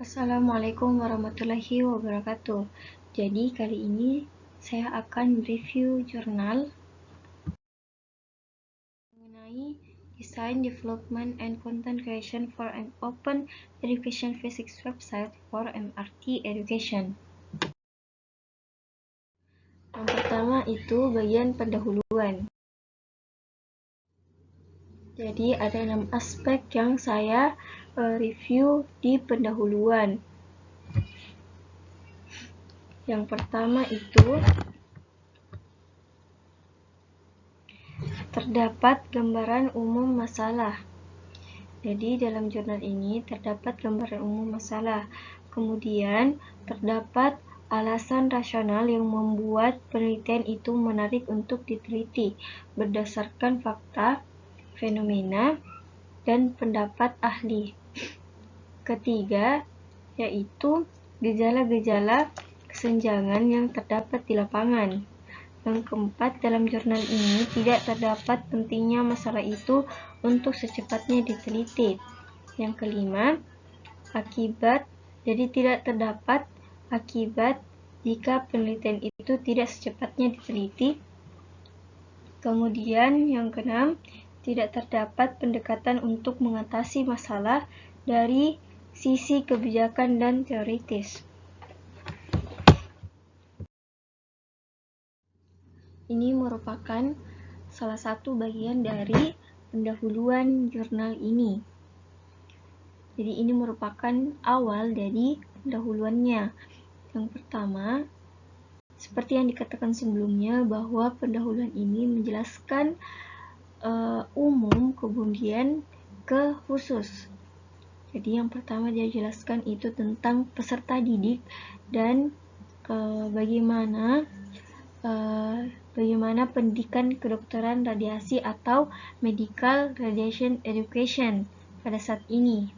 Assalamualaikum warahmatullahi wabarakatuh. Jadi kali ini saya akan review jurnal mengenai Design Development and Content Creation for an Open Education Physics Website for MRT Education. Yang pertama itu bagian pendahuluan. Jadi ada 6 aspek yang saya review di pendahuluan. Yang pertama itu terdapat gambaran umum masalah. Jadi dalam jurnal ini terdapat gambaran umum masalah. Kemudian terdapat alasan rasional yang membuat penelitian itu menarik untuk diteliti berdasarkan fakta, fenomena, dan pendapat ahli. Ketiga, yaitu gejala-gejala kesenjangan yang terdapat di lapangan. Yang keempat, dalam jurnal ini tidak terdapat pentingnya masalah itu untuk secepatnya diteliti. Yang kelima, akibat, jadi tidak terdapat akibat jika penelitian itu tidak secepatnya diteliti. Kemudian yang keenam, tidak terdapat pendekatan untuk mengatasi masalah dari sisi kebijakan dan teoritis. Ini merupakan salah satu bagian dari pendahuluan jurnal ini. Jadi ini merupakan awal dari pendahuluannya. Yang pertama, seperti yang dikatakan sebelumnya, bahwa pendahuluan ini menjelaskan umum kemudian ke khusus. Jadi yang pertama dia jelaskan itu tentang peserta didik dan bagaimana pendidikan kedokteran radiasi atau medical radiation education pada saat ini.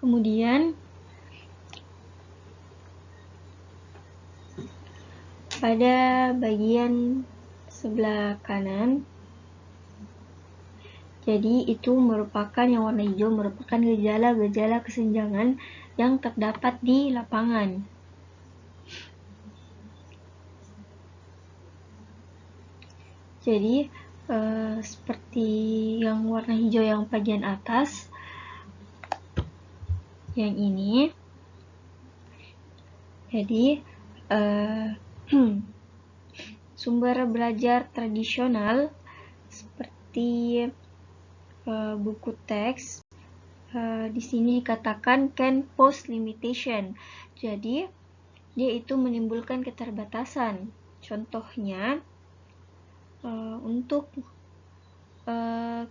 Kemudian pada bagian sebelah kanan, jadi itu merupakan yang warna hijau merupakan gejala-gejala kesenjangan yang terdapat di lapangan. Jadi seperti yang warna hijau yang bagian atas, yang ini. Jadi sumber belajar tradisional seperti buku teks di sini dikatakan can pose limitation. Jadi dia itu menimbulkan keterbatasan. Contohnya untuk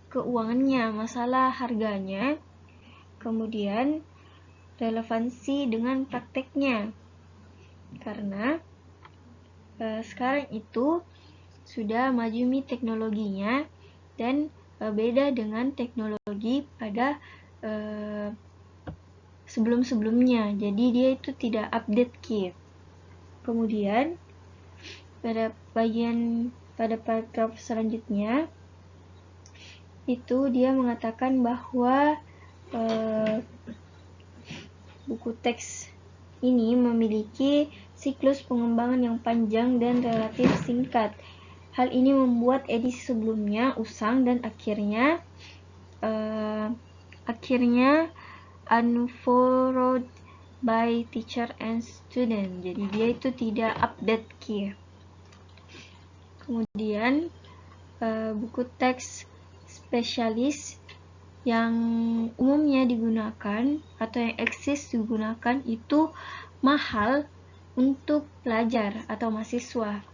keuangannya, masalah harganya, kemudian relevansi dengan prakteknya. Karena sekarang itu sudah maju teknologinya dan beda dengan teknologi pada sebelum-sebelumnya. Jadi dia itu tidak update kit. Kemudian pada paragraf selanjutnya itu dia mengatakan bahwa buku teks ini memiliki siklus pengembangan yang panjang dan relatif singkat. Hal ini membuat edisi sebelumnya usang dan akhirnya unfollowed by teacher and student. Jadi dia itu tidak update key. Kemudian buku teks spesialis yang umumnya digunakan atau yang eksis digunakan itu mahal untuk pelajar atau mahasiswa.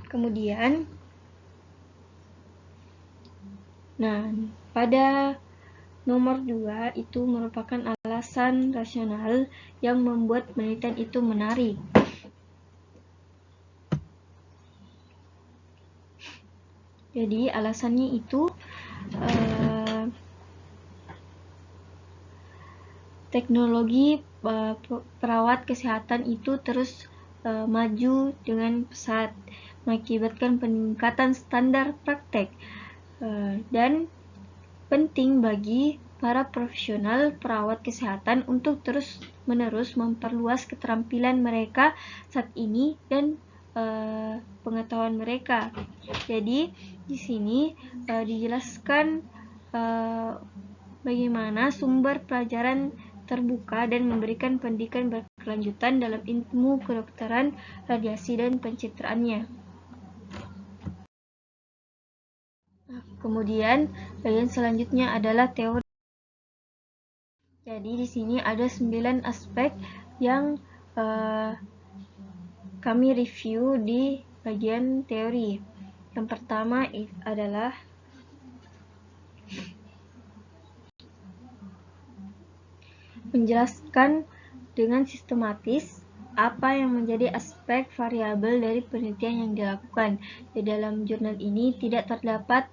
Kemudian pada nomor 2 itu merupakan alasan rasional yang membuat penelitian itu menarik. Jadi alasannya itu teknologi perawat kesehatan itu terus maju dengan pesat, mengakibatkan peningkatan standar praktek, dan penting bagi para profesional perawat kesehatan untuk terus-menerus memperluas keterampilan mereka saat ini dan pengetahuan mereka. Jadi di sini dijelaskan bagaimana sumber pelajaran terbuka dan memberikan pendidikan berkelanjutan dalam ilmu kedokteran radiasi dan pencitraannya. Kemudian bagian selanjutnya adalah teori. Jadi di sini ada 9 aspek yang kami review di bagian teori. Yang pertama adalah menjelaskan dengan sistematis apa yang menjadi aspek variabel dari penelitian yang dilakukan. Di dalam jurnal ini tidak terdapat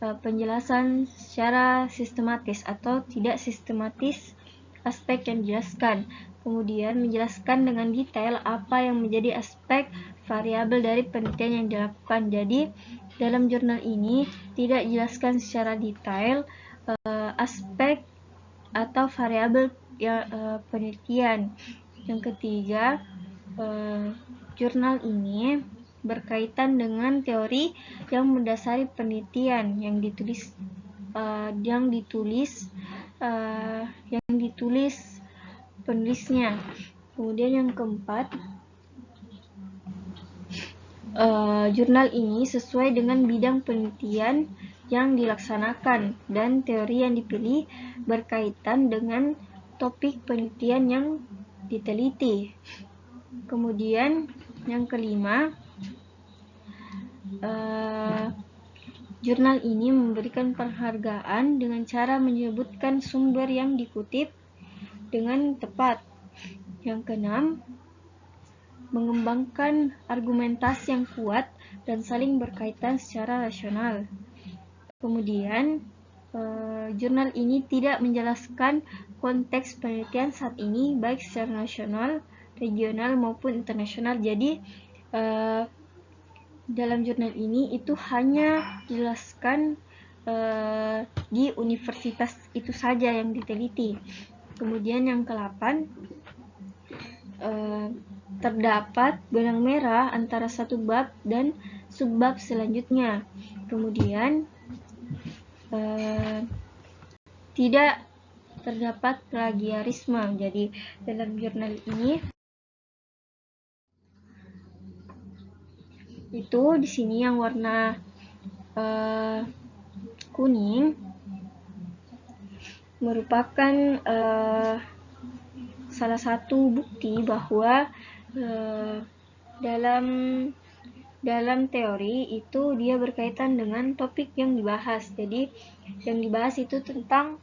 penjelasan secara sistematis atau tidak sistematis aspek yang dijelaskan. Kemudian menjelaskan dengan detail apa yang menjadi aspek variabel dari penelitian yang dilakukan. Jadi dalam jurnal ini tidak dijelaskan secara detail aspek atau variabel penelitian. Yang ketiga, jurnal ini berkaitan dengan teori yang mendasari penelitian yang ditulis penulisnya. Kemudian yang keempat, jurnal ini sesuai dengan bidang penelitian yang dilaksanakan dan teori yang dipilih berkaitan dengan topik penelitian yang diteliti. Kemudian yang kelima, jurnal ini memberikan penghargaan dengan cara menyebutkan sumber yang dikutip dengan tepat. Yang keenam, mengembangkan argumentasi yang kuat dan saling berkaitan secara rasional. Kemudian, jurnal ini tidak menjelaskan konteks penelitian saat ini, baik secara nasional, regional, maupun internasional. Jadi, dalam jurnal ini itu hanya dijelaskan di universitas itu saja yang diteliti. Kemudian yang ke-8, terdapat benang merah antara satu bab dan subbab selanjutnya. Kemudian tidak terdapat plagiarisme. Jadi dalam jurnal ini itu di sini yang warna kuning merupakan salah satu bukti bahwa dalam teori itu dia berkaitan dengan topik yang dibahas. Jadi yang dibahas itu tentang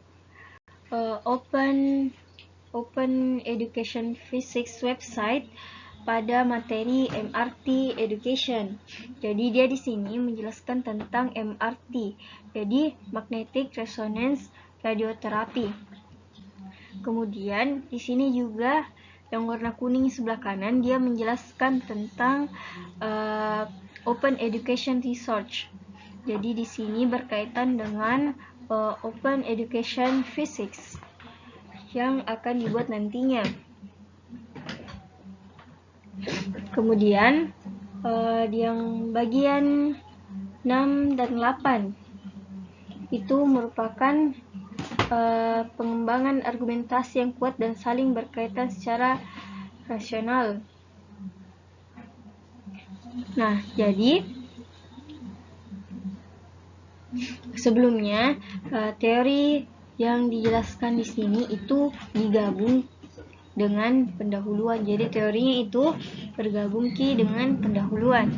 Open Education Physics website pada materi MRT Education. Jadi dia di sini menjelaskan tentang MRT. Jadi Magnetic Resonance Radiotherapy. Kemudian di sini juga yang warna kuning sebelah kanan dia menjelaskan tentang Open Education Research. Jadi di sini berkaitan dengan Open Education Physics yang akan dibuat nantinya. Kemudian di yang bagian 6 dan 8 itu merupakan pengembangan argumentasi yang kuat dan saling berkaitan secara rasional. Nah, jadi sebelumnya teori yang dijelaskan di sini itu digabung dengan pendahuluan. Jadi teorinya itu bergabung dengan pendahuluan.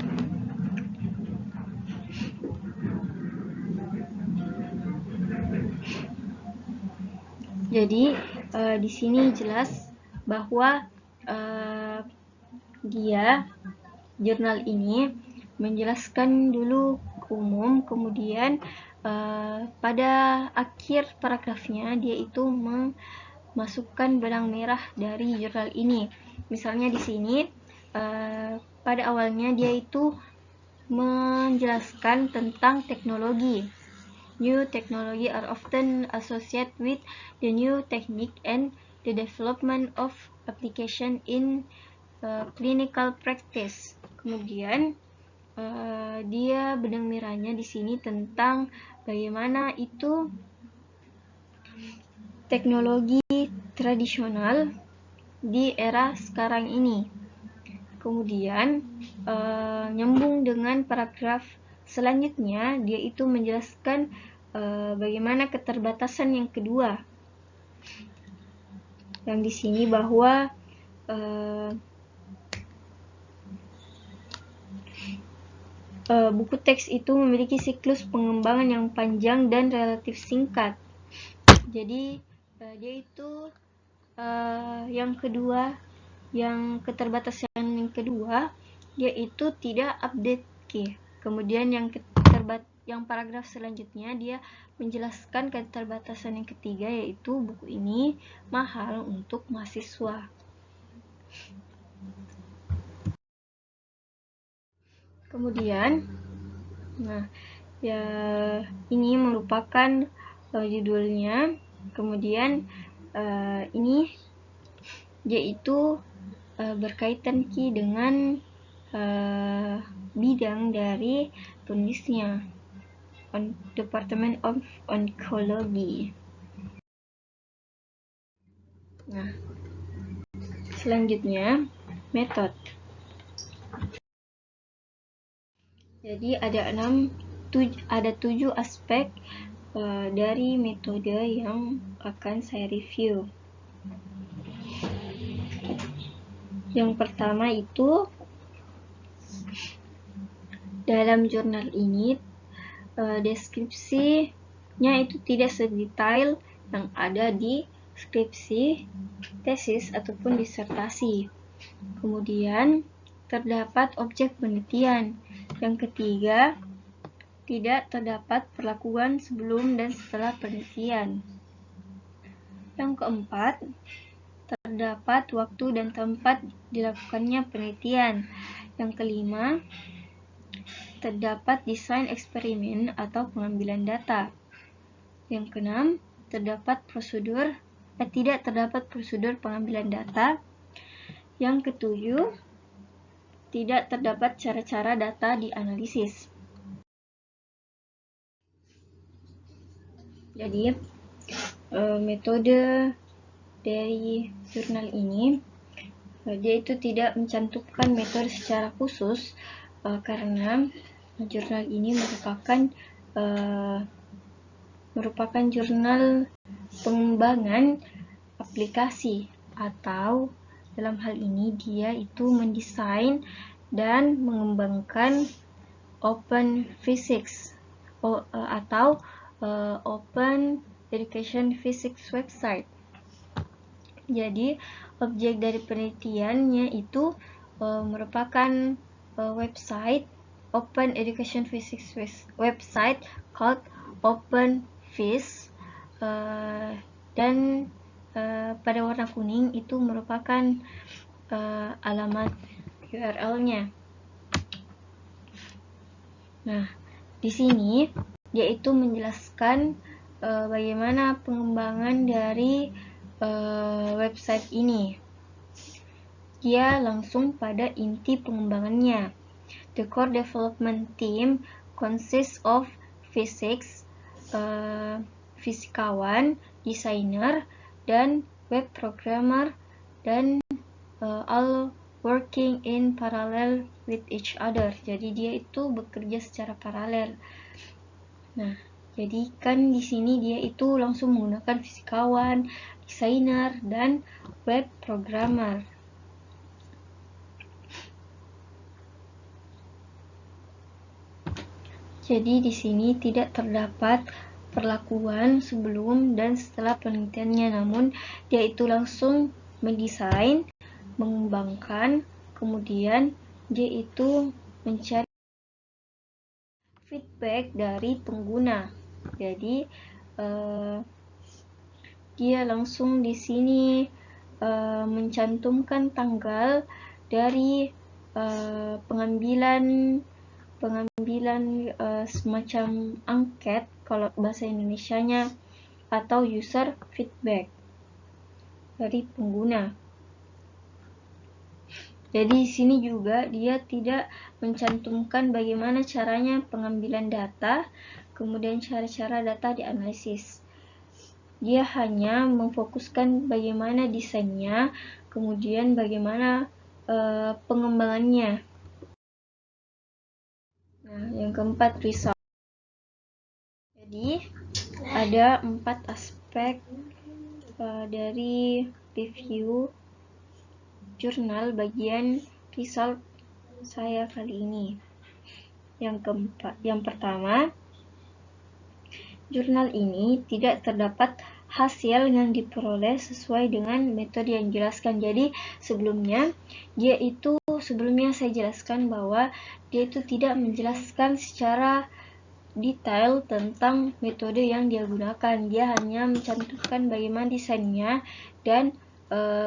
Jadi di sini jelas bahwa jurnal ini menjelaskan dulu umum, kemudian pada akhir paragrafnya dia itu memasukkan benang merah dari jurnal ini. Misalnya di sini pada awalnya dia itu menjelaskan tentang teknologi. New technology are often associated with the new technique and the development of application in clinical practice. Kemudian dia benang merahnya di sini tentang bagaimana itu teknologi tradisional di era sekarang ini. Kemudian nyambung dengan paragraf selanjutnya, dia itu menjelaskan bagaimana keterbatasan yang kedua. Yang di sini bahwa buku teks itu memiliki siklus pengembangan yang panjang dan relatif singkat. Jadi dia itu yang kedua, yang keterbatasan yang kedua, dia itu tidak update key. Kemudian yang paragraf selanjutnya dia menjelaskan keterbatasan yang ketiga, yaitu buku ini mahal untuk mahasiswa. Kemudian, ya ini merupakan judulnya. Kemudian ini yaitu berkaitan dengan bidang dari penulisnya, Department of Oncology. Selanjutnya metode. Jadi ada 7 aspek dari metode yang akan saya review. Yang pertama itu, dalam jurnal ini deskripsinya itu tidak sedetail yang ada di skripsi, tesis, ataupun disertasi. Kemudian terdapat objek penelitian. Yang ketiga, tidak terdapat perlakuan sebelum dan setelah penelitian. Yang keempat, terdapat waktu dan tempat dilakukannya penelitian. Yang kelima, terdapat desain eksperimen atau pengambilan data. Yang keenam, tidak terdapat prosedur pengambilan data. Yang ketujuh, tidak terdapat cara-cara data dianalisis. Jadi, metode dari jurnal ini, dia itu tidak mencantumkan metode secara khusus, karena jurnal ini merupakan jurnal pengembangan aplikasi, atau dalam hal ini dia itu mendesain dan mengembangkan Open Physics atau Open Education Physics website. Jadi objek dari penelitiannya itu merupakan website Open Education Physics website called OpenPhys, dan pada warna kuning itu merupakan alamat URL-nya. Nah, di sini dia itu menjelaskan bagaimana pengembangan dari website ini. Dia langsung pada inti pengembangannya. The core development team consists of fisikawan, desainer, dan web programmer, dan all working in parallel with each other. Jadi dia itu bekerja secara paralel. Nah, jadi kan di sini dia itu langsung menggunakan fisikawan, desainer, dan web programmer. Jadi di sini tidak terdapat perlakuan sebelum dan setelah penelitiannya, namun dia itu langsung mendesain, mengembangkan, kemudian dia itu mencari feedback dari pengguna. Jadi dia langsung di sini mencantumkan tanggal dari pengambilan semacam angket kalau bahasa Indonesianya, atau user feedback dari pengguna. Jadi di sini juga dia tidak mencantumkan bagaimana caranya pengambilan data, kemudian cara-cara data dianalisis. Dia hanya memfokuskan bagaimana desainnya, kemudian bagaimana pengembangannya. Nah, yang keempat, result. Jadi ada 4 aspek dari review jurnal bagian result saya kali ini. Yang pertama, jurnal ini tidak terdapat hasil yang diperoleh sesuai dengan metode yang dijelaskan. Jadi sebelumnya saya jelaskan bahwa dia itu tidak menjelaskan secara detail tentang metode yang dia gunakan. Dia hanya mencantumkan bagaimana desainnya dan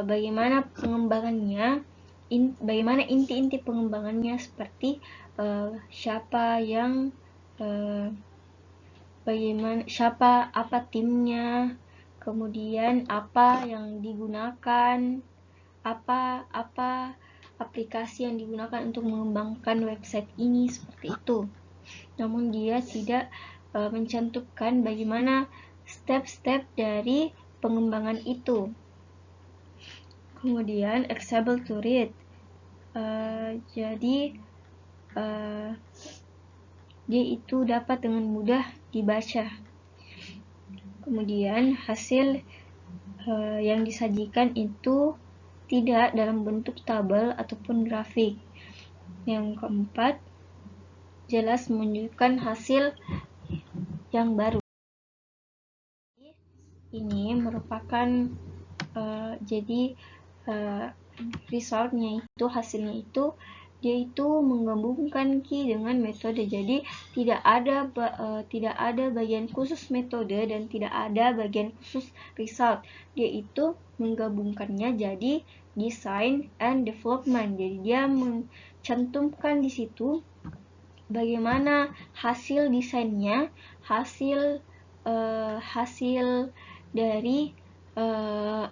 bagaimana pengembangannya, bagaimana inti-inti pengembangannya, seperti apa timnya, kemudian apa yang digunakan, apa aplikasi yang digunakan untuk mengembangkan website ini, seperti itu. Namun dia tidak mencantumkan bagaimana step-step dari pengembangan itu. Kemudian accessible to read. Jadi dia itu dapat dengan mudah dibaca. Kemudian hasil yang disajikan itu tidak dalam bentuk tabel ataupun grafik. Yang keempat, jelas menunjukkan hasil yang baru. Ini merupakan resultnya itu, hasilnya itu, dia itu menggabungkan key dengan metode. Jadi tidak ada bagian khusus metode dan tidak ada bagian khusus result. Dia itu menggabungkannya jadi design and development. Jadi dia mencantumkan di situ bagaimana hasil desainnya, hasil dari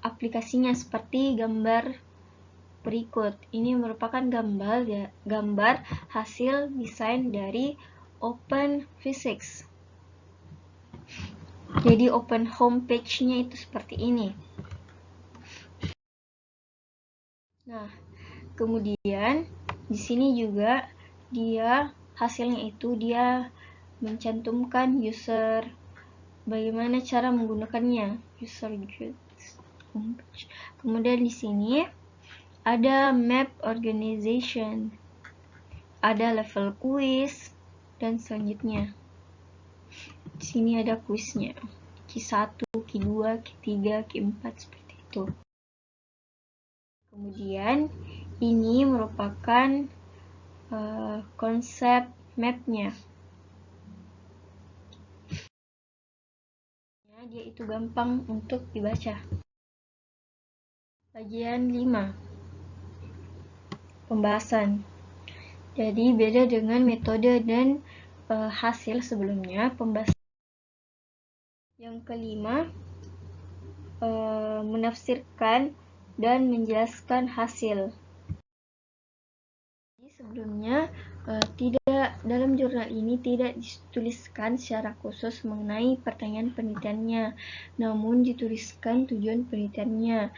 aplikasinya, seperti gambar berikut. Ini merupakan gambar hasil desain dari Open Physics. Jadi open homepage-nya itu seperti ini. Nah, kemudian di sini juga hasilnya itu dia mencantumkan user, bagaimana cara menggunakannya, user guides. Kemudian di sini ada map organization, ada level quiz, dan selanjutnya di sini ada quiznya, Q1, Q2, Q3, Q4, seperti itu. Kemudian ini merupakan konsep mapnya. Dia itu gampang untuk dibaca. Bagian 5, pembahasan. Jadi beda dengan metode dan hasil sebelumnya, pembahasan. Yang kelima, menafsirkan dan menjelaskan hasil. Jadi sebelumnya dalam jurnal ini tidak dituliskan secara khusus mengenai pertanyaan penelitiannya, namun dituliskan tujuan penelitiannya.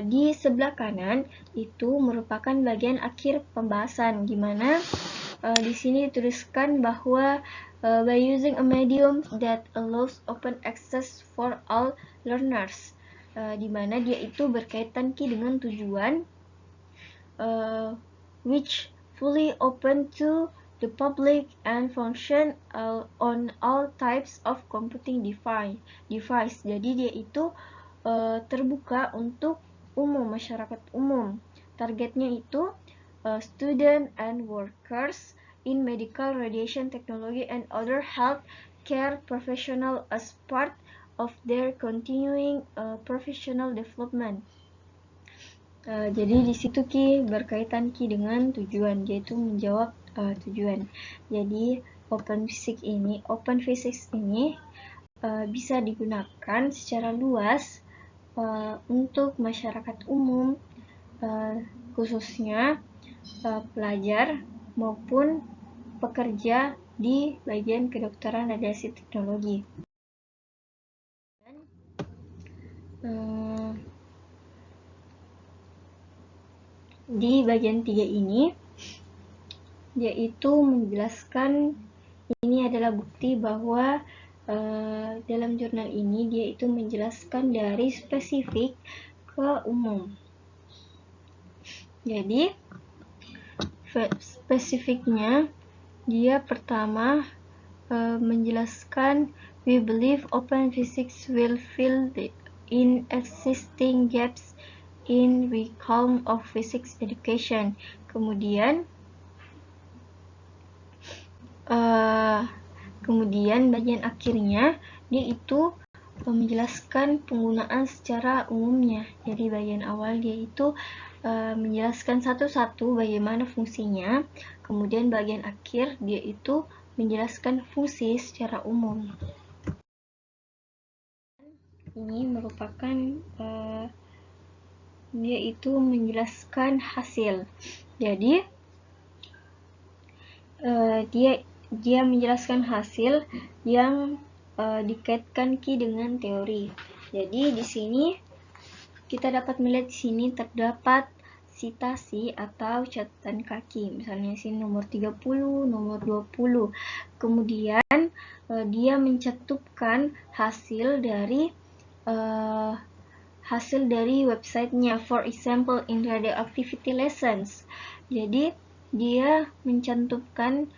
Di sebelah kanan itu merupakan bagian akhir pembahasan, di mana di sini dituliskan bahwa by using a medium that allows open access for all learners, di mana dia itu berkaitan dengan tujuan which fully open to the public and function on all types of computing device. Jadi dia itu terbuka untuk umum, masyarakat umum. Targetnya itu student and workers in medical, radiation technology, and other health care professional as part of their continuing professional development. Jadi di situ Ki berkaitan Ki dengan tujuan, yaitu menjawab tujuan. Jadi open physics ini bisa digunakan secara luas untuk masyarakat umum, khususnya pelajar maupun pekerja di bagian kedokteran radiasi teknologi. Di bagian 3 ini yaitu menjelaskan, ini adalah bukti bahwa dalam jurnal ini dia itu menjelaskan dari spesifik ke umum. Jadi spesifiknya dia pertama menjelaskan we believe open physics will fill in existing gaps in curriculum of physics education. Kemudian bagian akhirnya dia itu menjelaskan penggunaan secara umumnya. Jadi bagian awal dia itu menjelaskan satu-satu bagaimana fungsinya, kemudian bagian akhir dia itu menjelaskan fungsi secara umum. Ini merupakan dia itu menjelaskan hasil. Jadi dia menjelaskan hasil yang dikaitkan Ki dengan teori. Jadi di sini kita dapat melihat di sini terdapat sitasi atau catatan kaki. Misalnya di sini nomor 30, nomor 20. Kemudian dia mencantumkan hasil dari websitenya, for example in radioactivity lessons. Jadi dia mencantumkan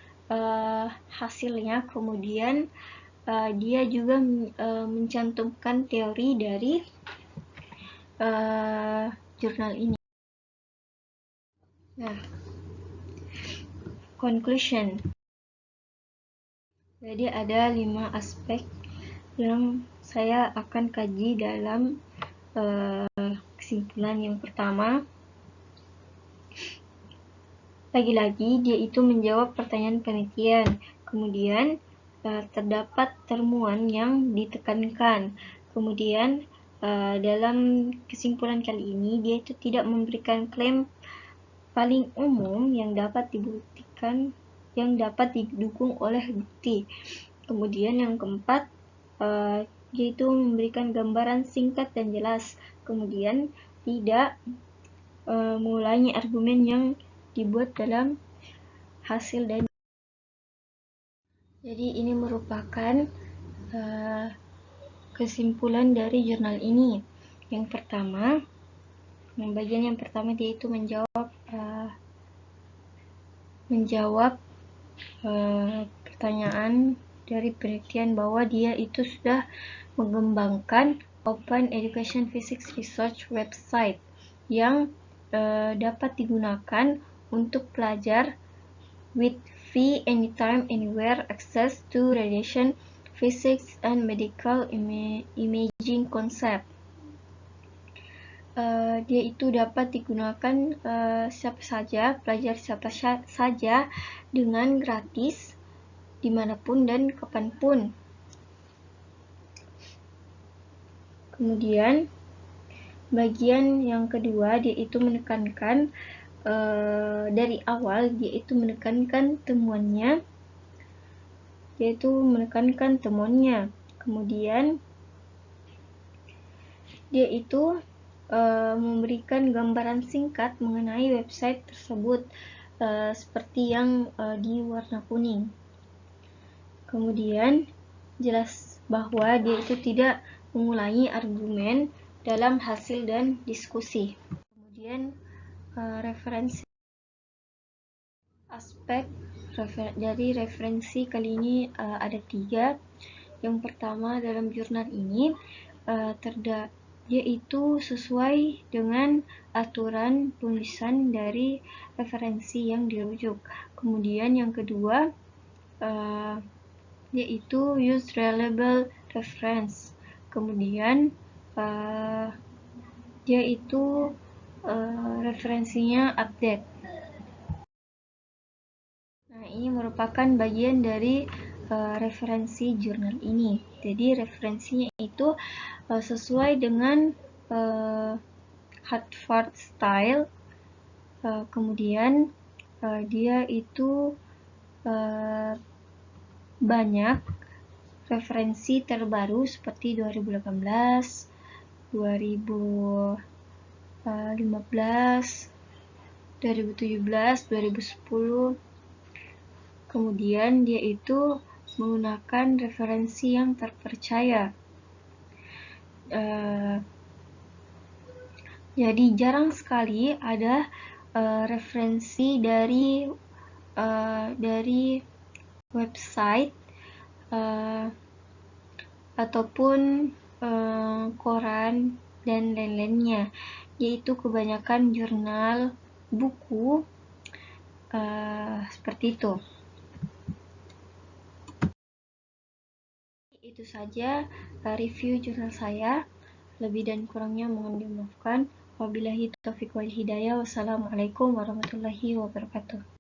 hasilnya, kemudian dia juga mencantumkan teori dari jurnal ini. Nah, conclusion. Jadi ada 5 aspek yang saya akan kaji dalam kesimpulan. Yang pertama, lagi-lagi dia itu menjawab pertanyaan penelitian. Kemudian terdapat temuan yang ditekankan. Kemudian dalam kesimpulan kali ini dia itu tidak memberikan klaim paling umum yang dapat dibuktikan, yang dapat didukung oleh bukti. Kemudian yang keempat, yaitu memberikan gambaran singkat dan jelas. Kemudian tidak mengulangi argumen yang dibuat dalam hasil. Dan jadi ini merupakan kesimpulan dari jurnal ini. Yang pertama, bagian yang pertama dia itu menjawab pertanyaan dari penelitian bahwa dia itu sudah mengembangkan Open Education Physics Research website yang dapat digunakan untuk pelajar with free anytime anywhere access to radiation physics and medical imaging concept. Dia itu dapat digunakan siapa saja, pelajar siapa saja dengan gratis dimanapun dan kapanpun. Kemudian bagian yang kedua dia itu menekankan dari awal dia itu menekankan temuannya, kemudian dia itu memberikan gambaran singkat mengenai website tersebut seperti yang di warna kuning. Kemudian jelas bahwa dia itu tidak mengulangi argumen dalam hasil dan diskusi. Kemudian referensi. Aspek dari referensi kali ini ada 3. Yang pertama, dalam jurnal ini dia itu sesuai dengan aturan penulisan dari referensi yang dirujuk. Kemudian yang kedua, yaitu use reliable reference. Kemudian dia itu referensinya update. Nah, ini merupakan bagian dari referensi jurnal ini. Jadi referensinya itu sesuai dengan Harvard style. Kemudian dia itu banyak referensi terbaru seperti 2018, 2015, 2017, 2010. Kemudian dia itu menggunakan referensi yang terpercaya. Jadi jarang sekali ada referensi dari website ataupun koran dan lain-lainnya, yaitu kebanyakan jurnal, buku, seperti itu. Itu saja review jurnal saya. Lebih dan kurangnya mohon dimaafkan. Wabillahi taufiq wal hidayah. Wassalamualaikum warahmatullahi wabarakatuh.